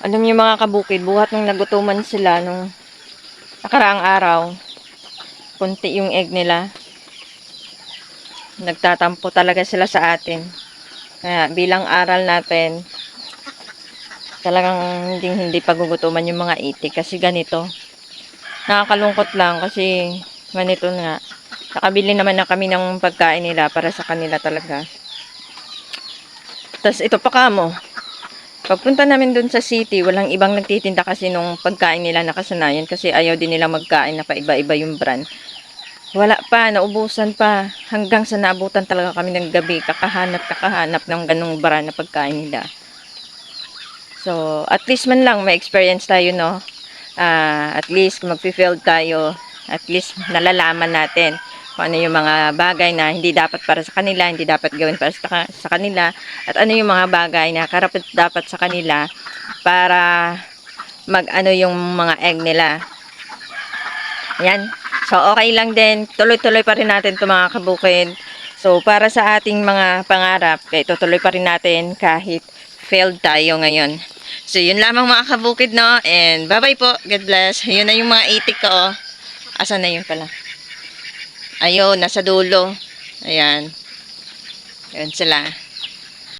Alam niyo mga kabukid, buhat nung nagutuman sila nung nakaraang araw, konti yung egg nila. Nagtatampo talaga sila sa atin. Kaya bilang aral natin, talagang hindi pagugutuman yung mga itik kasi ganito. Nakakalungkot lang kasi ganito nga. Nakabili naman na kami ng pagkain nila para sa kanila talaga. Tapos ito pa kamo. Pagpunta namin dun sa city, walang ibang nagtitinda kasi nung pagkain nila nakasanayan kasi ayaw din nila magkain na paiba-iba yung brand. Wala pa, naubusan pa. Hanggang sa naabutan talaga kami ng gabi, kakahanap ng ganung brand na pagkain nila. So, at least man lang may experience tayo, no? At least kung magfi-field tayo, at least nalalaman natin kung ano yung mga bagay na hindi dapat para sa kanila, hindi dapat gawin para sa kanila, at ano yung mga bagay na karapat dapat sa kanila para mag-ano yung mga egg nila. Yan. So, okay lang din. Tuloy-tuloy pa rin natin ito mga kabukid. So, para sa ating mga pangarap, tutuloy pa rin natin kahit failed tayo ngayon. So, yun lamang mga kabukid, no? And, bye-bye po. God bless. Yun na yung mga itik ko, oh. Asan na yun pala? Ayun, nasa dulo. Ayan. Yun sila.